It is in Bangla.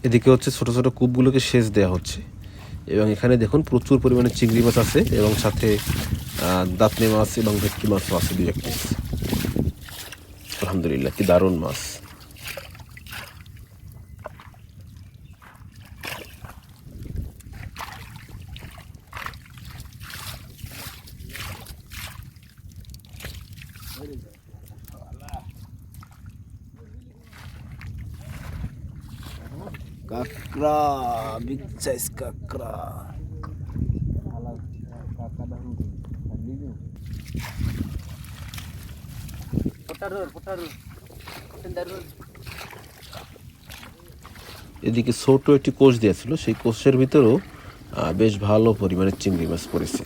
এদিকে হচ্ছে ছোট ছোট কূপগুলোকে সেচ দেওয়া হচ্ছে এবং এখানে দেখুন প্রচুর পরিমাণে চিংড়ি মাছ আছে এবং সাথে দাঁতনে মাছ এবং ভেটকি মাছও আছে 2-1 পিস। আলহামদুলিল্লাহ, কি দারুণ মাছ। কাঁকড়া, বিগ সাইজ কাঁকড়া। এদিকে ছোট একটি কোষ দিয়েছিল, সেই কোষের ভিতরেও বেশ ভালো পরিমাণে চিংড়ি মাছ পড়েছে।